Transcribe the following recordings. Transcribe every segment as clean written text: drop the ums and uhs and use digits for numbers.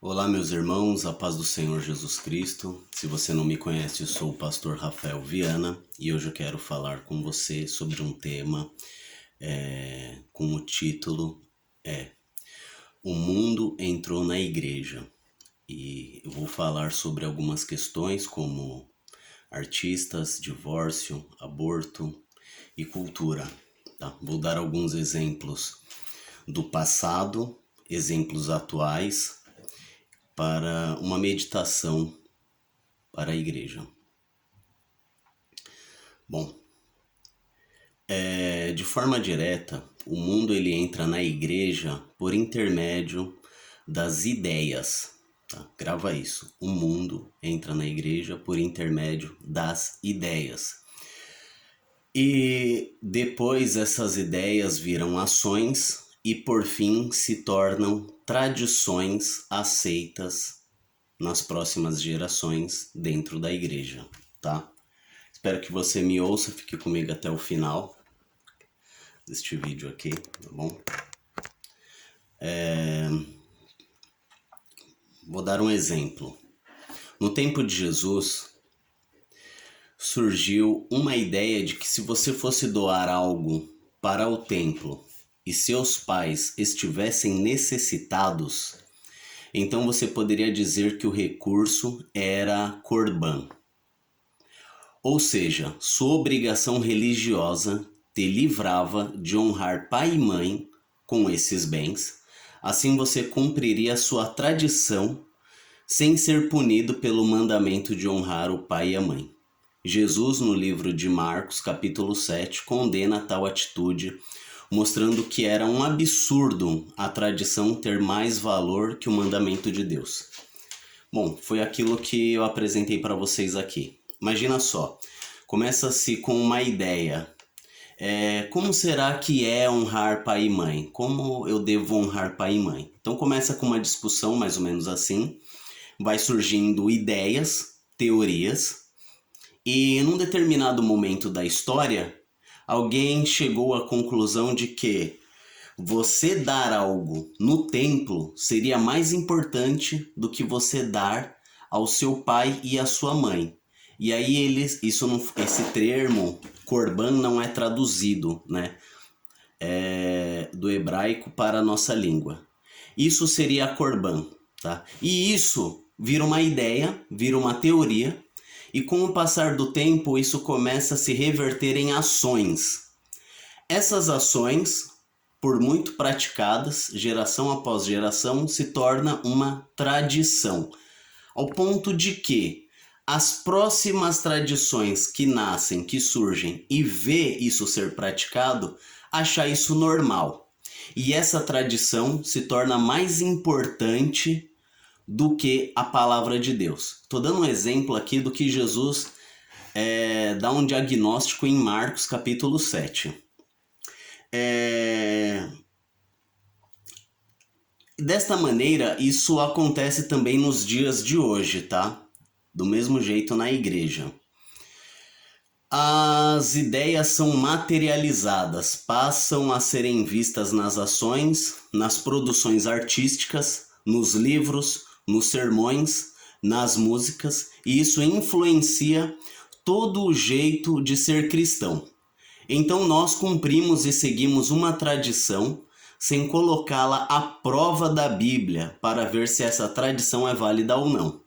Olá, meus irmãos, a paz do Senhor Jesus Cristo. Se você não me conhece, eu sou o pastor Rafael Viana e hoje eu quero falar com você sobre um tema com o título O Mundo Entrou na Igreja. E eu vou falar sobre algumas questões como artistas, divórcio, aborto e cultura. Tá? Vou dar alguns exemplos do passado, exemplos atuais, para uma meditação para a igreja. Bom, de forma direta, o mundo ele entra na igreja por intermédio das ideias. Tá? Grava isso. O mundo entra na igreja por intermédio das ideias. E depois essas ideias viram ações e por fim se tornam tradições aceitas nas próximas gerações dentro da igreja, tá? Espero que você me ouça, fique comigo até o final deste vídeo aqui, tá bom? Vou dar um exemplo. No tempo de Jesus, surgiu uma ideia de que se você fosse doar algo para o templo e seus pais estivessem necessitados, então você poderia dizer que o recurso era Corban. Ou seja, sua obrigação religiosa te livrava de honrar pai e mãe com esses bens. Assim você cumpriria a sua tradição sem ser punido pelo mandamento de honrar o pai e a mãe. Jesus, no livro de Marcos, capítulo 7, condena tal atitude, mostrando que era um absurdo a tradição ter mais valor que o mandamento de Deus. Bom, foi aquilo que eu apresentei para vocês aqui. Imagina só, começa-se com uma ideia. Como será que é honrar pai e mãe? Como eu devo honrar pai e mãe? Então começa com uma discussão mais ou menos assim, vai surgindo ideias, teorias, e num determinado momento da história, alguém chegou à conclusão de que você dar algo no templo seria mais importante do que você dar ao seu pai e à sua mãe. E aí esse termo Corban não é traduzido, né? Do hebraico para a nossa língua. Isso seria Corban, tá? E isso vira uma ideia, vira uma teoria, e com o passar do tempo isso começa a se reverter em ações. Essas ações, por muito praticadas, geração após geração, se torna uma tradição, ao ponto de que as próximas tradições que nascem, que surgem e vê isso ser praticado, achar isso normal. E essa tradição se torna mais importante do que a palavra de Deus. Estou dando um exemplo aqui do que Jesus dá um diagnóstico em Marcos capítulo 7. Desta maneira, isso acontece também nos dias de hoje, tá? Do mesmo jeito na igreja. As ideias são materializadas, passam a serem vistas nas ações, nas produções artísticas, nos livros, nos sermões, nas músicas, e isso influencia todo o jeito de ser cristão. Então nós cumprimos e seguimos uma tradição sem colocá-la à prova da Bíblia para ver se essa tradição é válida ou não.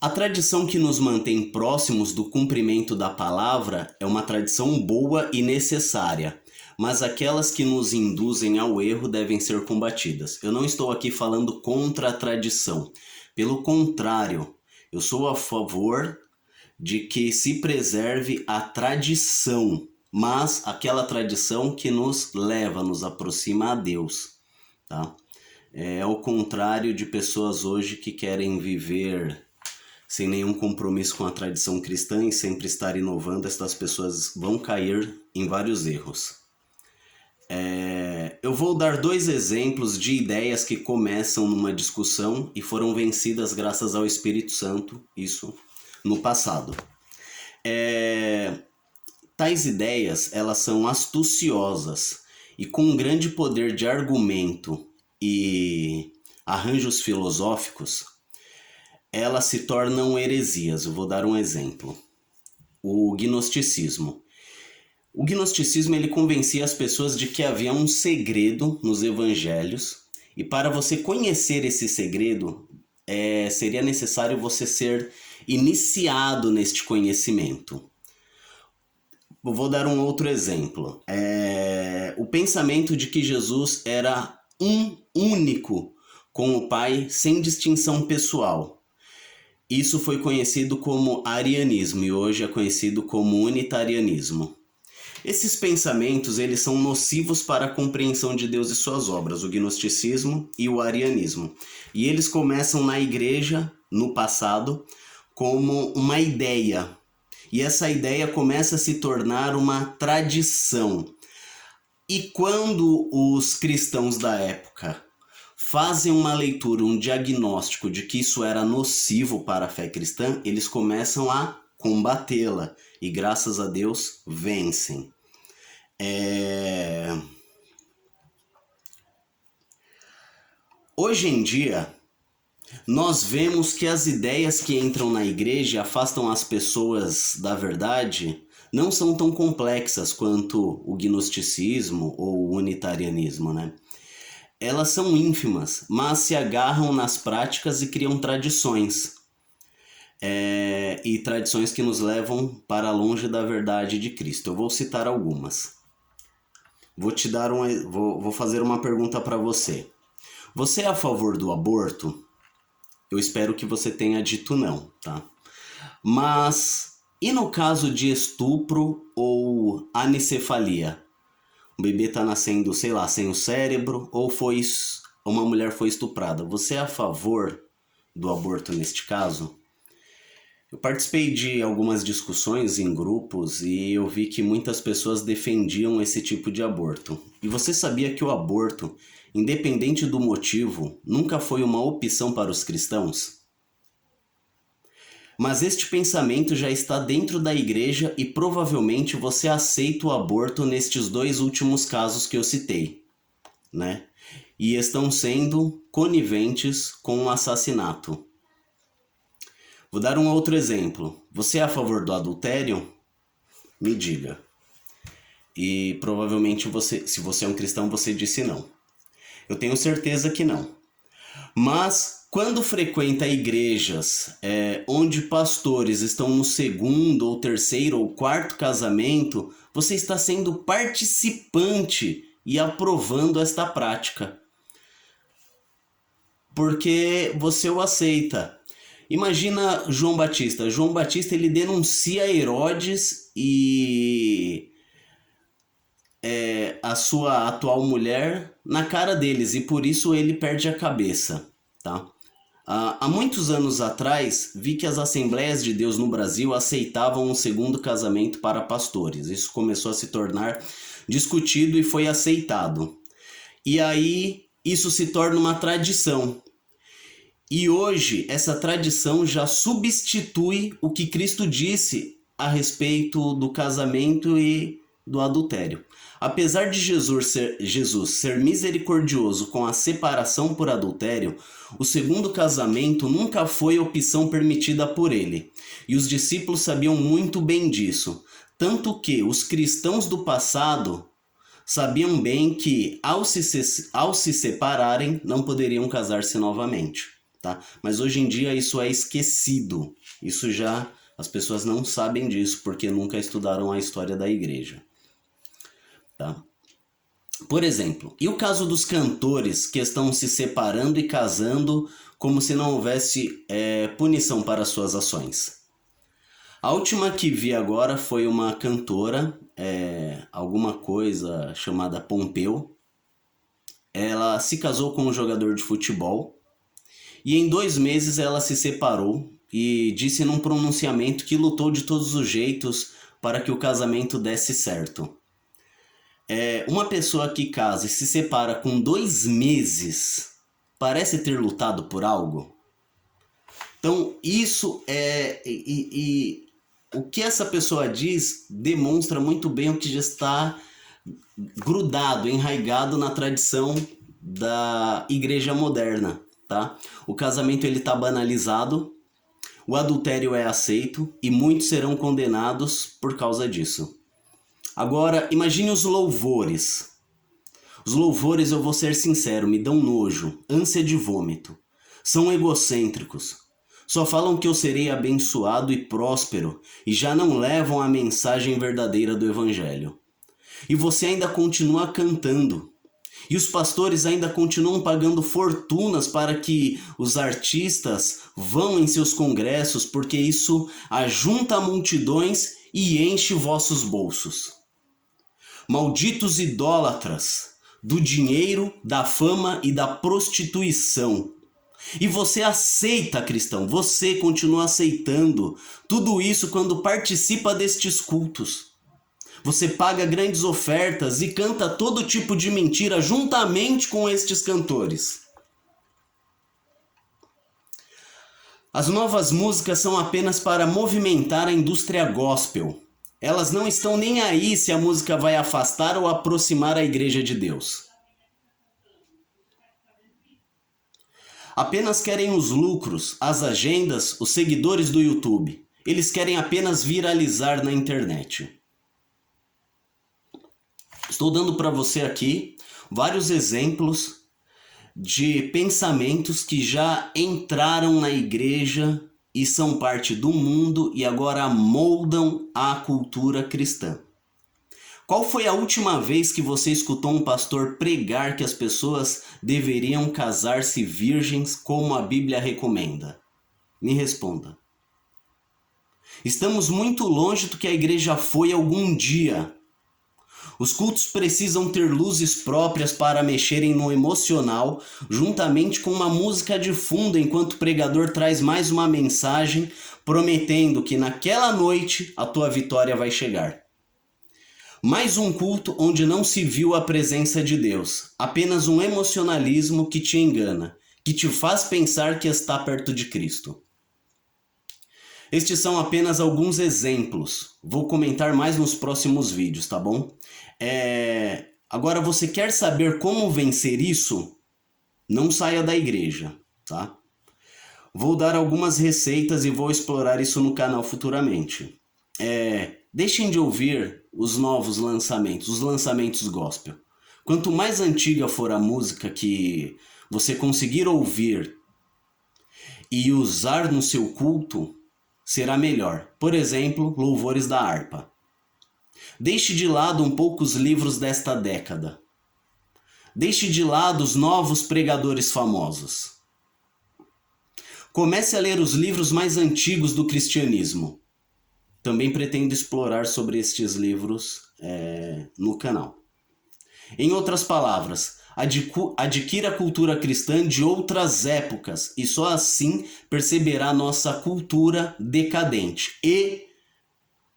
A tradição que nos mantém próximos do cumprimento da palavra é uma tradição boa e necessária, mas aquelas que nos induzem ao erro devem ser combatidas. Eu não estou aqui falando contra a tradição. Pelo contrário, eu sou a favor de que se preserve a tradição, mas aquela tradição que nos leva, nos aproxima a Deus, tá? É ao contrário de pessoas hoje que querem viver sem nenhum compromisso com a tradição cristã e sempre estar inovando, estas pessoas vão cair em vários erros. Eu vou dar 2 exemplos de ideias que começam numa discussão e foram vencidas graças ao Espírito Santo, isso no passado. Tais ideias, elas são astuciosas e com um grande poder de argumento e arranjos filosóficos, elas se tornam heresias. Eu vou dar um exemplo. O gnosticismo. O gnosticismo ele convencia as pessoas de que havia um segredo nos evangelhos, e para você conhecer esse segredo, seria necessário você ser iniciado neste conhecimento. Eu vou dar um outro exemplo. O pensamento de que Jesus era um único com o Pai, sem distinção pessoal. Isso foi conhecido como arianismo e hoje é conhecido como unitarianismo. Esses pensamentos eles são nocivos para a compreensão de Deus e suas obras, o gnosticismo e o arianismo. E eles começam na igreja, no passado, como uma ideia. E essa ideia começa a se tornar uma tradição. E quando os cristãos da época fazem uma leitura, um diagnóstico de que isso era nocivo para a fé cristã, eles começam a combatê-la e, graças a Deus, vencem. Hoje em dia, nós vemos que as ideias que entram na igreja e afastam as pessoas da verdade não são tão complexas quanto o gnosticismo ou o unitarianismo, né? Elas são ínfimas, mas se agarram nas práticas e criam tradições. E tradições que nos levam para longe da verdade de Cristo. Eu vou citar algumas. Vou fazer uma pergunta para você. Você é a favor do aborto? Eu espero que você tenha dito não, tá? Mas e no caso de estupro ou anencefalia? O bebê está nascendo, sei lá, sem o cérebro, ou uma mulher foi estuprada. Você é a favor do aborto neste caso? Eu participei de algumas discussões em grupos e eu vi que muitas pessoas defendiam esse tipo de aborto. E você sabia que o aborto, independente do motivo, nunca foi uma opção para os cristãos? Mas este pensamento já está dentro da igreja e provavelmente você aceita o aborto nestes dois últimos casos que eu citei, né? E estão sendo coniventes com o assassinato. Vou dar um outro exemplo. Você é a favor do adultério? Me diga. E provavelmente se você é um cristão, você disse não. Eu tenho certeza que não. Mas quando frequenta igrejas onde pastores estão no segundo ou terceiro ou quarto casamento, você está sendo participante e aprovando esta prática. Porque você o aceita. Imagina João Batista. João Batista ele denuncia Herodes e a sua atual mulher na cara deles e por isso ele perde a cabeça, tá? Há muitos anos atrás, vi que as Assembleias de Deus no Brasil aceitavam um segundo casamento para pastores. Isso começou a se tornar discutido e foi aceitado. E aí, isso se torna uma tradição. E hoje, essa tradição já substitui o que Cristo disse a respeito do casamento e do adultério. Apesar de Jesus ser misericordioso com a separação por adultério, o segundo casamento nunca foi opção permitida por ele. E os discípulos sabiam muito bem disso. Tanto que os cristãos do passado sabiam bem que, ao se separarem, não poderiam casar-se novamente. Tá? Mas hoje em dia isso é esquecido. As pessoas não sabem disso porque nunca estudaram a história da igreja. Tá? Por exemplo, e o caso dos cantores que estão se separando e casando como se não houvesse punição para suas ações? A última que vi agora foi uma cantora, alguma coisa chamada Pompeu. Ela se casou com um jogador de futebol e em 2 meses ela se separou e disse num pronunciamento que lutou de todos os jeitos para que o casamento desse certo. Uma pessoa que casa e se separa com 2 meses parece ter lutado por algo? Então isso o que essa pessoa diz demonstra muito bem o que já está grudado, enraizado na tradição da igreja moderna, tá? O casamento ele tá banalizado, o adultério é aceito e muitos serão condenados por causa disso. Agora, imagine os louvores. Os louvores, eu vou ser sincero, me dão nojo, ânsia de vômito. São egocêntricos. Só falam que eu serei abençoado e próspero e já não levam a mensagem verdadeira do Evangelho. E você ainda continua cantando. E os pastores ainda continuam pagando fortunas para que os artistas vão em seus congressos, porque isso ajunta multidões e enche vossos bolsos. Malditos idólatras do dinheiro, da fama e da prostituição. E você aceita, cristão, você continua aceitando tudo isso quando participa destes cultos. Você paga grandes ofertas e canta todo tipo de mentira juntamente com estes cantores. As novas músicas são apenas para movimentar a indústria gospel. Elas não estão nem aí se a música vai afastar ou aproximar a igreja de Deus. Apenas querem os lucros, as agendas, os seguidores do YouTube. Eles querem apenas viralizar na internet. Estou dando para você aqui vários exemplos de pensamentos que já entraram na igreja e são parte do mundo e agora moldam a cultura cristã. Qual foi a última vez que você escutou um pastor pregar que as pessoas deveriam casar-se virgens como a Bíblia recomenda? Me responda. Estamos muito longe do que a igreja foi algum dia. Os cultos precisam ter luzes próprias para mexerem no emocional, juntamente com uma música de fundo enquanto o pregador traz mais uma mensagem, prometendo que naquela noite a tua vitória vai chegar. Mais um culto onde não se viu a presença de Deus, apenas um emocionalismo que te engana, que te faz pensar que está perto de Cristo. Estes são apenas alguns exemplos. Vou comentar mais nos próximos vídeos, tá bom? Agora, você quer saber como vencer isso? Não saia da igreja, tá? Vou dar algumas receitas e vou explorar isso no canal futuramente. Deixem de ouvir os novos lançamentos, os lançamentos gospel. Quanto mais antiga for a música que você conseguir ouvir e usar no seu culto, será melhor. Por exemplo, louvores da harpa. Deixe de lado um pouco os livros desta década. Deixe de lado os novos pregadores famosos. Comece a ler os livros mais antigos do cristianismo. Também pretendo explorar sobre estes livros no canal. Em outras palavras, adquira a cultura cristã de outras épocas e só assim perceberá nossa cultura decadente. E,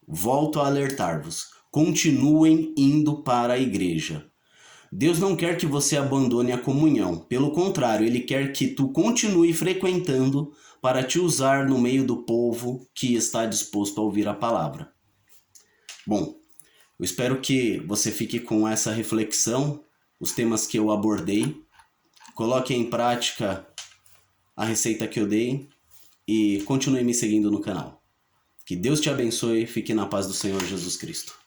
volto a alertar-vos, continuem indo para a igreja. Deus não quer que você abandone a comunhão. Pelo contrário, Ele quer que tu continue frequentando para te usar no meio do povo que está disposto a ouvir a palavra. Bom, eu espero que você fique com essa reflexão, os temas que eu abordei. Coloque em prática a receita que eu dei e continue me seguindo no canal. Que Deus te abençoe e fique na paz do Senhor Jesus Cristo.